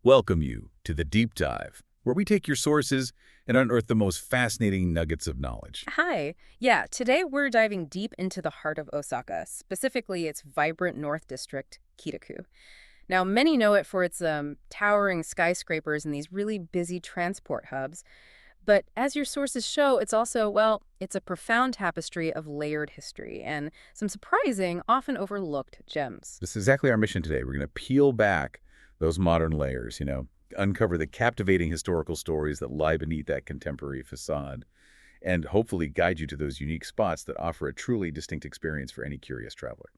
welcome you to the Deep Dive, where we take your sources and unearth the most fascinating nuggets of knowledge. Hi. Yeah, today we're diving deep into the heart of Osaka, specifically its vibrant North District, Kitaku. Now, many know it for its towering skyscrapers and these really busy transport hubs. But as your sources show, it's also, well, it's a profound tapestry of layered history and some surprising, often overlooked gems. This is exactly our mission today. We're going to peel back those modern layers, uncover the captivating historical stories that lie beneath that contemporary facade, and hopefully guide you to those unique spots that offer a truly distinct experience for any curious traveler.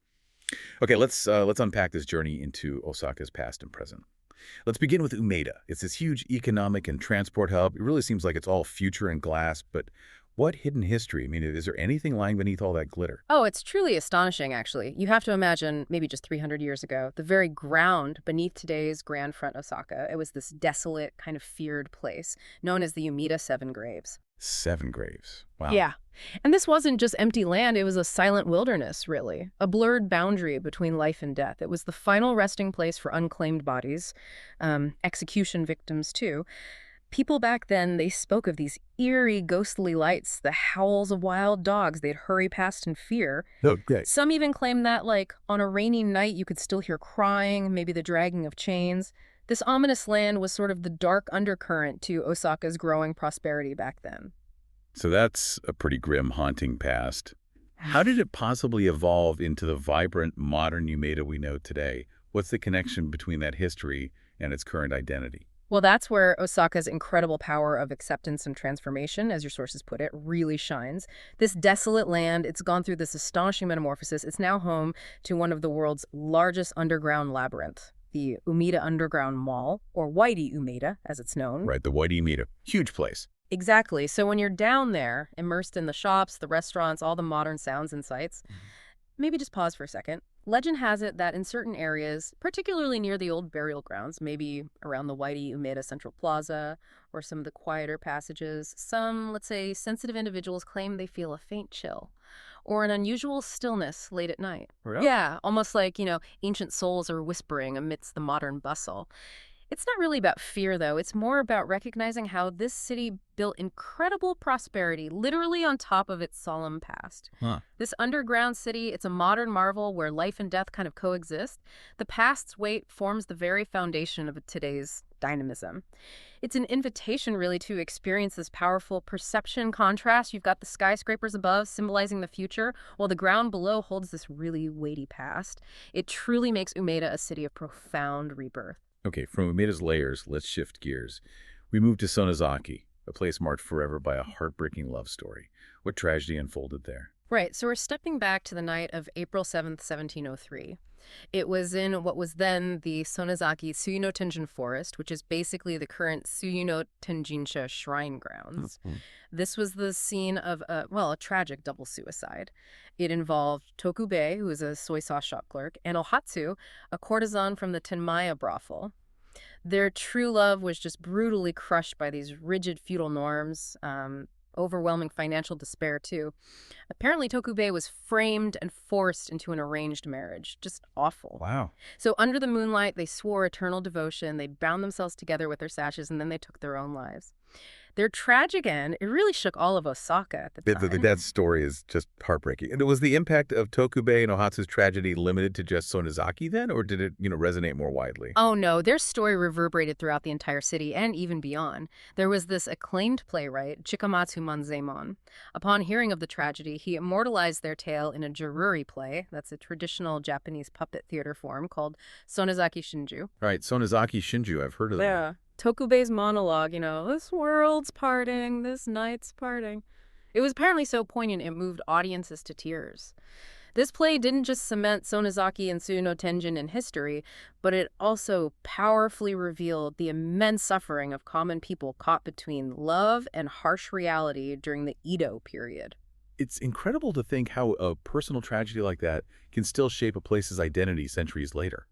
Okay, let's unpack this journey into Osaka's past and present. Let's begin with Umeda. It's this huge economic and transport hub. It really seems like it's all future and glass, but what hidden history? I mean, is there anything lying beneath all that glitter? Oh, it's truly astonishing, actually. You have to imagine, maybe just 300 years ago, the very ground beneath today's Grand Front Osaka. It was this desolate, kind of feared place, known as the Umeda Seven Graves. 7 graves. Wow. Yeah. And this wasn't just empty land, it was a silent wilderness, really. A blurred boundary between life and death. It was the final resting place for unclaimed bodies, execution victims, too. People back then, they spoke of these eerie, ghostly lights, the howls of wild dogs they'd hurry past in fear. Okay. Some even claimed that, like, on a rainy night, you could still hear crying, maybe the dragging of chains. This ominous land was sort of the dark undercurrent to Osaka's growing prosperity back then. So that's a pretty grim, haunting past. How did it possibly evolve into the vibrant, modern Umeda we know today? What's the connection between that history and its current identity? Well, that's where Osaka's incredible power of acceptance and transformation, as your sources put it, really shines. This desolate land, it's gone through this astonishing metamorphosis. It's now home to one of the world's largest underground labyrinth, the Umeda Underground Mall, or Whitey Umeda, as it's known. Right, the Whitey Umeda. Huge place. Exactly. So when you're down there, immersed in the shops, the restaurants, all the modern sounds and sights, maybe just pause for a second. Legend has it that in certain areas, particularly near the old burial grounds, maybe around the Whitey Umeda Central Plaza or some of the quieter passages, some, let's say, sensitive individuals claim they feel a faint chill or an unusual stillness late at night. Really? Yeah, almost like, ancient souls are whispering amidst the modern bustle. It's not really about fear, though. It's more about recognizing how this city built incredible prosperity literally on top of its solemn past. Huh. This underground city, it's a modern marvel where life and death kind of coexist. The past's weight forms the very foundation of today's dynamism. It's an invitation, really, to experience this powerful perception contrast. You've got the skyscrapers above symbolizing the future, while the ground below holds this really weighty past. It truly makes Umeda a city of profound rebirth. Okay, from Umeda's layers, let's shift gears. We move to Sonozaki, a place marked forever by a heartbreaking love story. What tragedy unfolded there? Right, so we're stepping back to the night of April 7th, 1703. It was in what was then the Sonozaki Tsuyuten Forest, which is basically the current Tsuyuten Shrine grounds. This was the scene of a tragic double suicide. It involved Tokubei, who was a soy sauce shop clerk, and Ohatsu, a courtesan from the Tenmaya brothel. Their true love was just brutally crushed by these rigid feudal norms, overwhelming financial despair, too. Apparently, Tokubei was framed and forced into an arranged marriage. Just awful. Wow. So under the moonlight, they swore eternal devotion, they bound themselves together with their sashes, and then they took their own lives. Their tragic end, it really shook all of Osaka at the time. That story is just heartbreaking. And was the impact of Tokubei and Ohatsu's tragedy limited to just Sonozaki then, or did it, resonate more widely? Oh, no. Their story reverberated throughout the entire city and even beyond. There was this acclaimed playwright, Chikamatsu Manzemon. Upon hearing of the tragedy, he immortalized their tale in a jururi play. That's a traditional Japanese puppet theater form called Sonozaki Shinju. Right, Sonozaki Shinju, I've heard of that. Yeah. Tokubei's monologue, this world's parting, this night's parting. It was apparently so poignant it moved audiences to tears. This play didn't just cement Sonozaki and Tsuyu-no-Tenjin in history, but it also powerfully revealed the immense suffering of common people caught between love and harsh reality during the Edo-period. It's incredible to think how a personal tragedy like that can still shape a place's identity centuries later.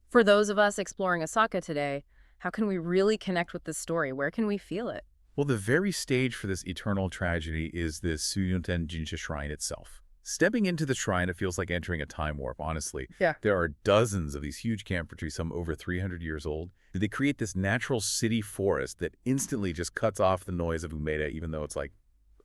For those of us exploring Osaka today, how can we really connect with this story? Where can we feel it? Well, the very stage for this eternal tragedy is the Tsuyuten Shrine itself. Stepping into the shrine, it feels like entering a time warp, honestly. Yeah. There are dozens of these huge camphor trees, some over 300 years old. They create this natural city forest that instantly just cuts off the noise of Umeda, even though it's like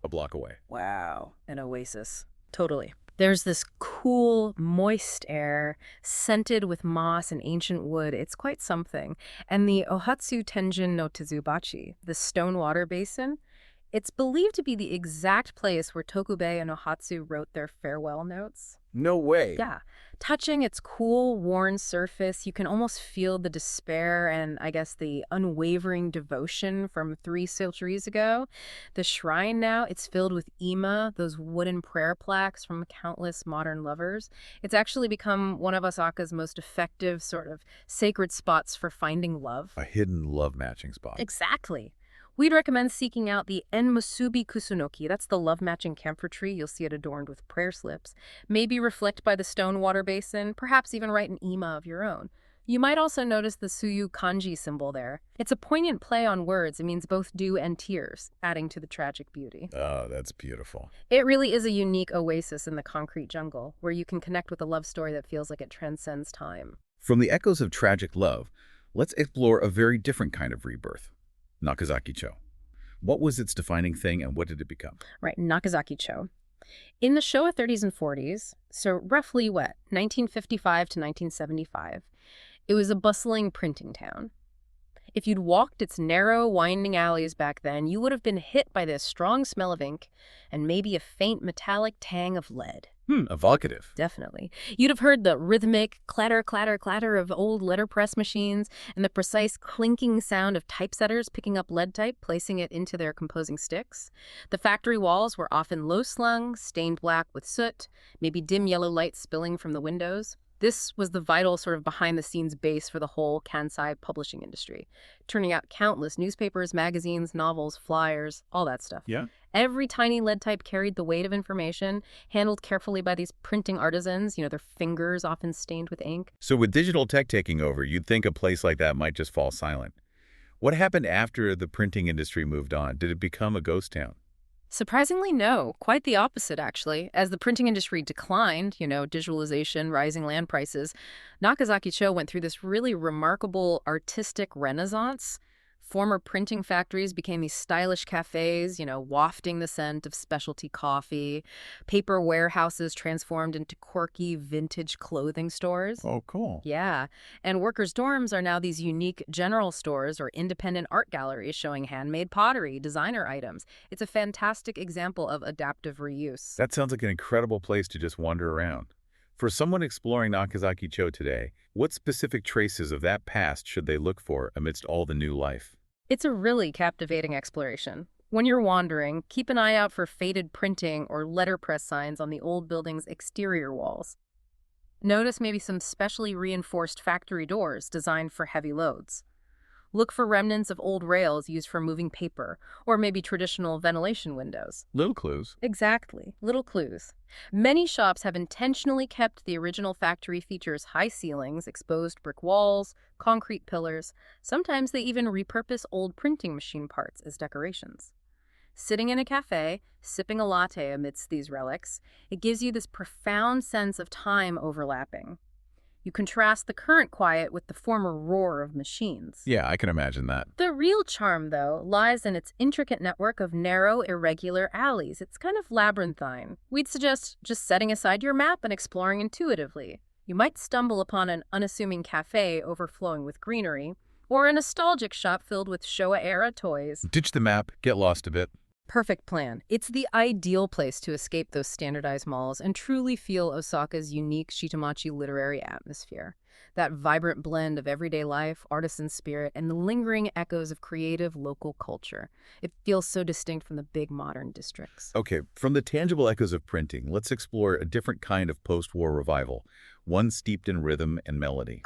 a block away. Wow. An oasis. Totally. There's this cool, moist air, scented with moss and ancient wood. It's quite something. And the Ohatsu Tenjin no Tezubachi, the stone water basin, it's believed to be the exact place where Tokubei and Ohatsu wrote their farewell notes. No way. Yeah. Touching its cool, worn surface, you can almost feel the despair and, I guess, the unwavering devotion from 3 centuries ago. The shrine now, it's filled with ima, those wooden prayer plaques from countless modern lovers. It's actually become one of Osaka's most effective sort of sacred spots for finding love. A hidden love matching spot. Exactly. We'd recommend seeking out the Enmusubi Kusunoki. That's the love-matching camphor tree. You'll see it adorned with prayer slips. Maybe reflect by the stone water basin, perhaps even write an ima of your own. You might also notice the Tsuyu kanji symbol there. It's a poignant play on words. It means both dew and tears, adding to the tragic beauty. Oh, that's beautiful. It really is a unique oasis in the concrete jungle, where you can connect with a love story that feels like it transcends time. From the echoes of tragic love, let's explore a very different kind of rebirth. Nagasaki-cho. What was its defining thing and what did it become? Right, Nagasaki-cho. In the Showa 30s and 40s, so roughly 1955 to 1975, it was a bustling printing town. If you'd walked its narrow, winding alleys back then, you would have been hit by this strong smell of ink and maybe a faint metallic tang of lead. Evocative. Definitely. You'd have heard the rhythmic clatter, clatter, clatter of old letterpress machines and the precise clinking sound of typesetters picking up lead type, placing it into their composing sticks. The factory walls were often low-slung, stained black with soot, maybe dim yellow light spilling from the windows. This was the vital sort of behind-the-scenes base for the whole Kansai publishing industry, turning out countless newspapers, magazines, novels, flyers, all that stuff. Yeah. Every tiny lead type carried the weight of information, handled carefully by these printing artisans, their fingers often stained with ink. So with digital tech taking over, you'd think a place like that might just fall silent. What happened after the printing industry moved on? Did it become a ghost town? Surprisingly, no. Quite the opposite, actually. As the printing industry declined, digitalization, rising land prices, Nagasaki-cho went through this really remarkable artistic renaissance. Former printing factories became these stylish cafes, wafting the scent of specialty coffee. Paper warehouses transformed into quirky vintage clothing stores. Oh, cool. Yeah. And workers' dorms are now these unique general stores or independent art galleries showing handmade pottery, designer items. It's a fantastic example of adaptive reuse. That sounds like an incredible place to just wander around. For someone exploring Nagasaki-cho today, what specific traces of that past should they look for amidst all the new life? It's a really captivating exploration. When you're wandering, keep an eye out for faded printing or letterpress signs on the old building's exterior walls. Notice maybe some specially reinforced factory doors designed for heavy loads. Look for remnants of old rails used for moving paper, or maybe traditional ventilation windows. Little clues. Exactly. Little clues. Many shops have intentionally kept the original factory features: high ceilings, exposed brick walls, concrete pillars. Sometimes they even repurpose old printing machine parts as decorations. Sitting in a cafe, sipping a latte amidst these relics, it gives you this profound sense of time overlapping. You contrast the current quiet with the former roar of machines. Yeah, I can imagine that. The real charm, though, lies in its intricate network of narrow, irregular alleys. It's kind of labyrinthine. We'd suggest just setting aside your map and exploring intuitively. You might stumble upon an unassuming cafe overflowing with greenery, or a nostalgic shop filled with Showa-era toys. Ditch the map, get lost a bit. Perfect plan. It's the ideal place to escape those standardized malls and truly feel Osaka's unique Shitamachi literary atmosphere. That vibrant blend of everyday life, artisan spirit, and the lingering echoes of creative local culture. It feels so distinct from the big modern districts. Okay, from the tangible echoes of printing, let's explore a different kind of post-war revival, one steeped in rhythm and melody.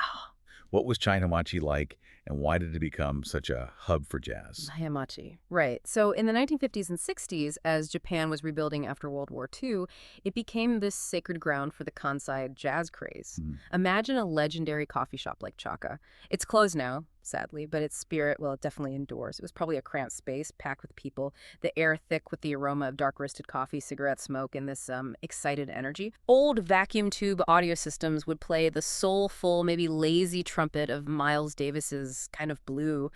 What was Chinamachi like, And why did it become such a hub for jazz? Hamachi. Right. So in the 1950s and 60s, as Japan was rebuilding after World War II, it became this sacred ground for the Kansai jazz craze. Hmm. Imagine a legendary coffee shop like Chaka. It's closed now, sadly, but its spirit, well, it definitely endures. It was probably a cramped space packed with people, the air thick with the aroma of dark roasted coffee, cigarette smoke, and this excited energy. Old vacuum tube audio systems would play the soulful, maybe lazy trumpet of Miles Davis's Kind of Blue,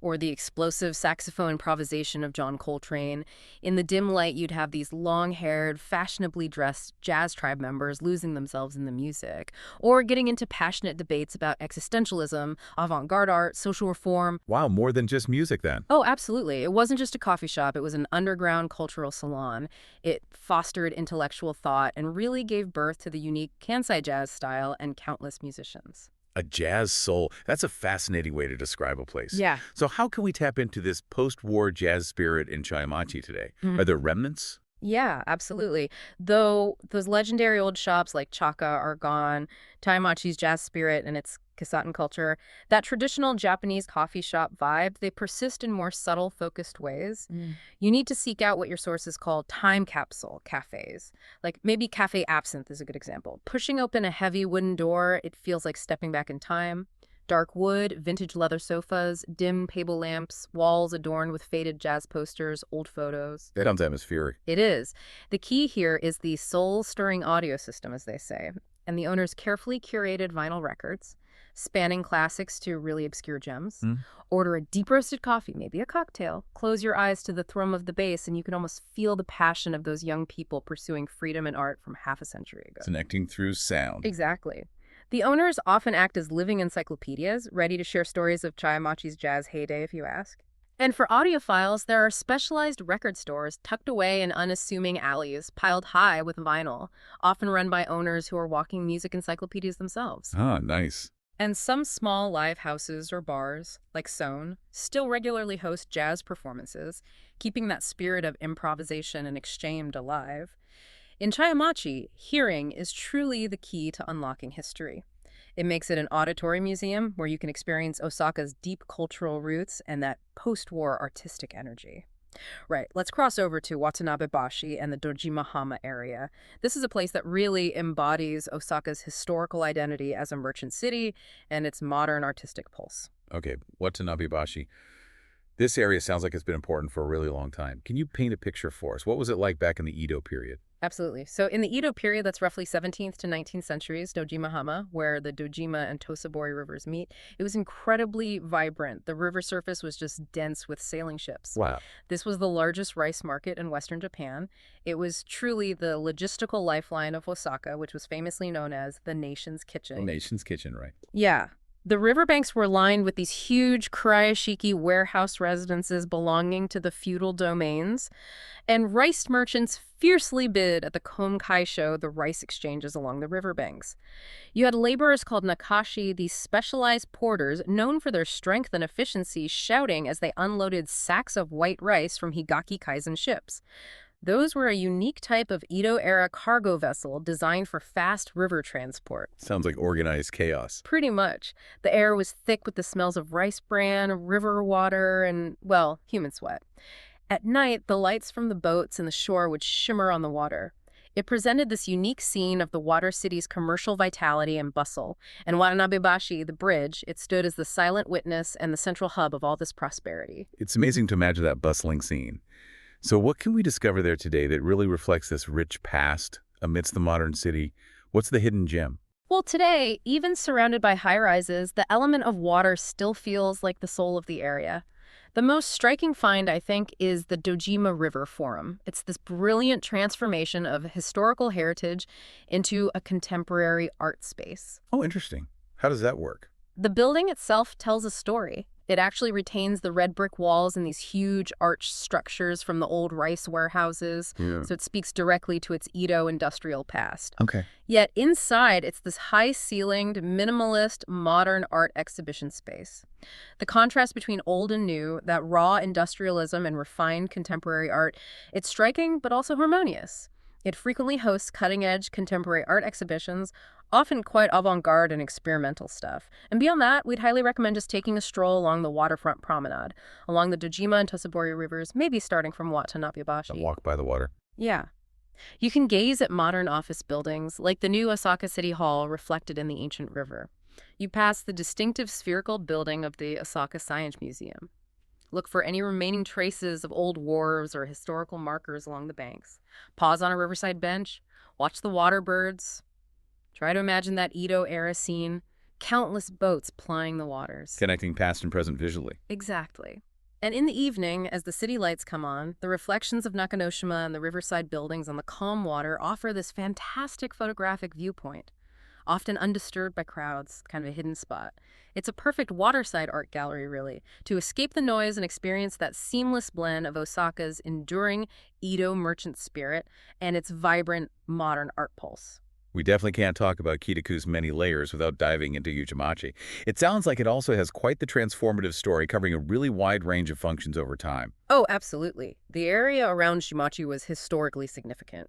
or the explosive saxophone improvisation of John Coltrane. In the dim light, you'd have these long-haired, fashionably dressed jazz tribe members losing themselves in the music, or getting into passionate debates about existentialism, avant-garde art, social reform. Wow, more than just music then. Oh, absolutely. It wasn't just a coffee shop. It was an underground cultural salon. It fostered intellectual thought and really gave birth to the unique Kansai jazz style and countless musicians. A jazz soul. That's a fascinating way to describe a place. Yeah. So how can we tap into this post-war jazz spirit in Chayamachi today? Are there remnants? Yeah, absolutely. Though those legendary old shops like Chaka are gone, Taimachi's jazz spirit and its Kisaten culture, that traditional Japanese coffee shop vibe, they persist in more subtle, focused ways. You need to seek out what your sources call time capsule cafes. Like maybe Cafe Absinthe is a good example. Pushing open a heavy wooden door, it feels like stepping back in time. Dark wood, vintage leather sofas, dim table lamps, walls adorned with faded jazz posters, old photos. That sounds atmospheric. It is. The key here is the soul-stirring audio system, as they say, and the owner's carefully curated vinyl records, spanning classics to really obscure gems. Hmm. Order a deep-roasted coffee, maybe a cocktail. Close your eyes to the thrum of the bass, and you can almost feel the passion of those young people pursuing freedom and art from half a century ago. Connecting through sound. Exactly. The owners often act as living encyclopedias, ready to share stories of Chayamachi's jazz heyday if you ask. And for audiophiles, there are specialized record stores tucked away in unassuming alleys, piled high with vinyl, often run by owners who are walking music encyclopedias themselves. Ah, nice. And some small live houses or bars, like Sohn, still regularly host jazz performances, keeping that spirit of improvisation and exchange alive. In Chayamachi, hearing is truly the key to unlocking history. It makes it an auditory museum where you can experience Osaka's deep cultural roots and that post-war artistic energy. Right, let's cross over to Watanabe-bashi and the Dojima-hama area. This is a place that really embodies Osaka's historical identity as a merchant city and its modern artistic pulse. Okay, Watanabe-bashi. This area sounds like it's been important for a really long time. Can you paint a picture for us? What was it like back in the Edo period? Absolutely. So in the Edo period, that's roughly 17th to 19th centuries, Dojima-hama, where the Dojima and Tosabori rivers meet, it was incredibly vibrant. The river surface was just dense with sailing ships. Wow. This was the largest rice market in western Japan. It was truly the logistical lifeline of Osaka, which was famously known as the nation's kitchen. The nation's kitchen, right? Yeah. The riverbanks were lined with these huge Kurashiki warehouse residences belonging to the feudal domains, and rice merchants fiercely bid at the Komkai-sho, the rice exchanges along the riverbanks. You had laborers called nakashi, these specialized porters known for their strength and efficiency, shouting as they unloaded sacks of white rice from Higaki Kaizen ships. Those were a unique type of Edo-era cargo vessel designed for fast river transport. Sounds like organized chaos. Pretty much. The air was thick with the smells of rice bran, river water, and, well, human sweat. At night, the lights from the boats and the shore would shimmer on the water. It presented this unique scene of the water city's commercial vitality and bustle. And Watanabe-bashi, the bridge, it stood as the silent witness and the central hub of all this prosperity. It's amazing to imagine that bustling scene. So what can we discover there today that really reflects this rich past amidst the modern city? What's the hidden gem? Well, today, even surrounded by high-rises, the element of water still feels like the soul of the area. The most striking find, I think, is the Dojima River Forum. It's this brilliant transformation of historical heritage into a contemporary art space. Oh, interesting. How does that work? The building itself tells a story. It actually retains the red brick walls and these huge arched structures from the old rice warehouses, so it speaks directly to its Edo industrial past. Okay. Yet inside, it's this high-ceilinged, minimalist, modern art exhibition space. The contrast between old and new, that raw industrialism and refined contemporary art, it's striking but also harmonious. It frequently hosts cutting-edge contemporary art exhibitions, often quite avant-garde and experimental stuff. And beyond that, we'd highly recommend just taking a stroll along the waterfront promenade, along the Dojima and Tosabori rivers, maybe starting from A Watanabebashi. walk by the water. Yeah. You can gaze at modern office buildings, like the new Osaka City Hall reflected in the ancient river. You pass the distinctive spherical building of the Osaka Science Museum. Look for any remaining traces of old wharves or historical markers along the banks. Pause on a riverside bench, watch the water birds. Try to imagine that Edo-era scene, countless boats plying the waters. Connecting past and present visually. Exactly. And in the evening, as the city lights come on, the reflections of Nakanoshima and the riverside buildings on the calm water offer this fantastic photographic viewpoint, often undisturbed by crowds, kind of a hidden spot. It's a perfect waterside art gallery, really, to escape the noise and experience that seamless blend of Osaka's enduring Edo merchant spirit and its vibrant modern art pulse. We definitely can't talk about Kitaku's many layers without diving into Ujimachi. It sounds like it also has quite the transformative story covering a really wide range of functions over time. Oh, absolutely. The area around Shimachi was historically significant.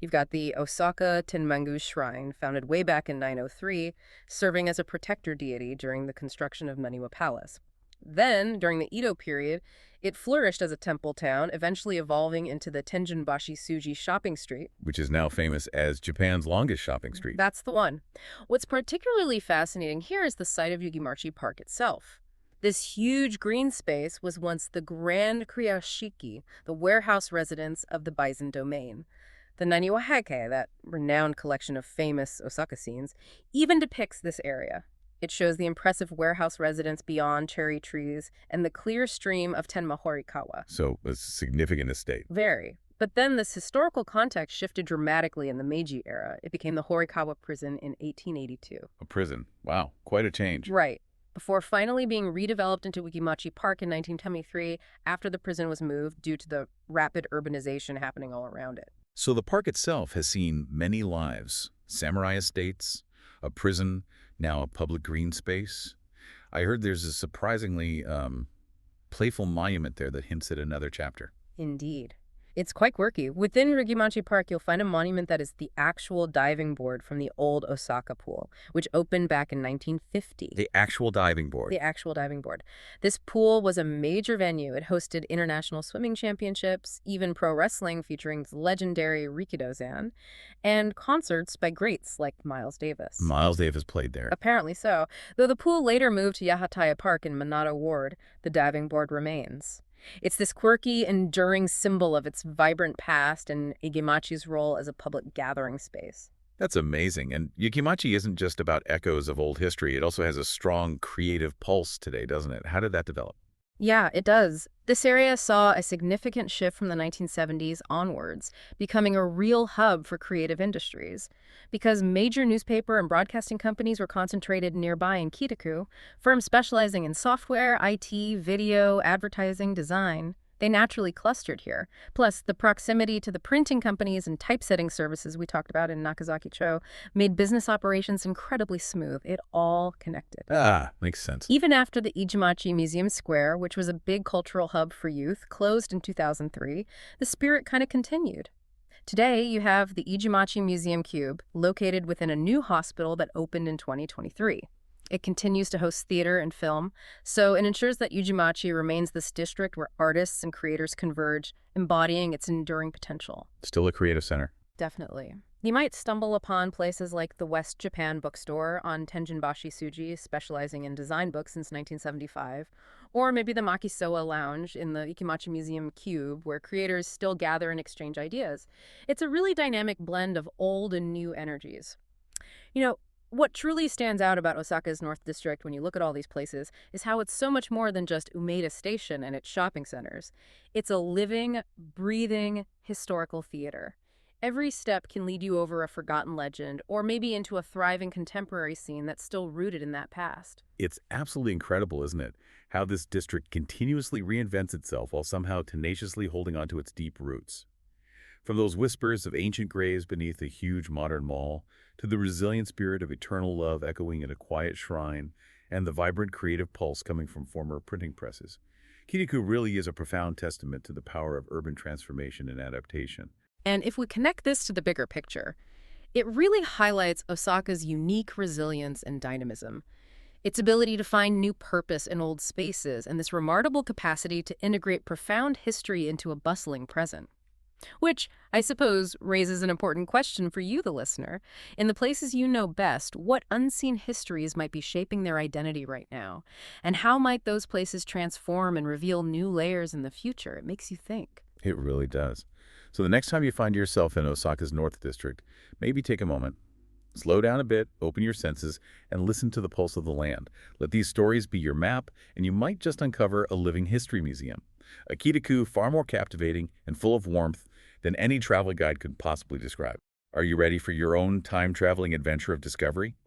You've got the Osaka Tenmangu Shrine, founded way back in 903, serving as a protector deity during the construction of Naniwa Palace. Then, during the Edo period, it flourished as a temple town, eventually evolving into the Tenjinbashi Suji shopping street. Which is now famous as Japan's longest shopping street. That's the one. What's particularly fascinating here is the site of Yugimachi Park itself. This huge green space was once the Grand Kriyashiki, the warehouse residence of the Bison domain. The Naniwa Heike, that renowned collection of famous Osaka scenes, even depicts this area. It shows the impressive warehouse residence beyond cherry trees and the clear stream of Tenma Horikawa. So, a significant estate. Very. But then this historical context shifted dramatically in the Meiji era. It became the Horikawa prison in 1882. A prison. Wow, quite a change. Right. Before finally being redeveloped into Ukimachi Park in 1923 after the prison was moved due to the rapid urbanization happening all around it. So the park itself has seen many lives. Samurai estates, a prison, now a public green space. I heard there's a surprisingly playful monument there that hints at another chapter. Indeed. It's quite quirky. Within Rigimachi Park, you'll find a monument that is the actual diving board from the old Osaka pool, which opened back in 1950. The actual diving board. The actual diving board. This pool was a major venue. It hosted international swimming championships, even pro wrestling featuring the legendary Rikidozan, and concerts by greats like Miles Davis. Miles Davis played there. Apparently so. Though the pool later moved to Yahataya Park in Minato Ward, the diving board remains. It's this quirky, enduring symbol of its vibrant past and Igimachi's role as a public gathering space. That's amazing. And Yukimachi isn't just about echoes of old history. It also has a strong creative pulse today, doesn't it? How did that develop? Yeah, it does. This area saw a significant shift from the 1970s onwards, becoming a real hub for creative industries. Because major newspaper and broadcasting companies were concentrated nearby in Kitaku, firms specializing in software, IT, video, advertising, design, they naturally clustered here. Plus, the proximity to the printing companies and typesetting services we talked about in Nakazaki-cho made business operations incredibly smooth. It all connected. Ah, makes sense. Even after the Ijimachi Museum Square, which was a big cultural hub for youth, closed in 2003, the spirit kind of continued. Today, you have the Ijimachi Museum Cube, located within a new hospital that opened in 2023. It continues to host theater and film, so it ensures that Ujimachi remains this district where artists and creators converge, embodying its enduring potential. Still a creative center. Definitely. You might stumble upon places like the West Japan Bookstore on Tenjinbashi Suji, specializing in design books since 1975, or maybe the Makisoa Lounge in the Ikimachi Museum Cube, where creators still gather and exchange ideas. It's a really dynamic blend of old and new energies. You know, what truly stands out about Osaka's North District when you look at all these places is how it's so much more than just Umeda Station and its shopping centers. It's a living, breathing, historical theater. Every step can lead you over a forgotten legend or maybe into a thriving contemporary scene that's still rooted in that past. It's absolutely incredible, isn't it? How this district continuously reinvents itself while somehow tenaciously holding onto its deep roots. From those whispers of ancient graves beneath a huge modern mall, to the resilient spirit of eternal love echoing in a quiet shrine, and the vibrant creative pulse coming from former printing presses. Kitaku really is a profound testament to the power of urban transformation and adaptation. And if we connect this to the bigger picture, it really highlights Osaka's unique resilience and dynamism, its ability to find new purpose in old spaces, and this remarkable capacity to integrate profound history into a bustling present. Which, I suppose, raises an important question for you, the listener. In the places you know best, what unseen histories might be shaping their identity right now? And how might those places transform and reveal new layers in the future? It makes you think. It really does. So the next time you find yourself in Osaka's North District, maybe take a moment, slow down a bit, open your senses, and listen to the pulse of the land. Let these stories be your map, and you might just uncover a living history museum. A Kitaku far more captivating and full of warmth than any travel guide could possibly describe. Are you ready for your own time-traveling adventure of discovery?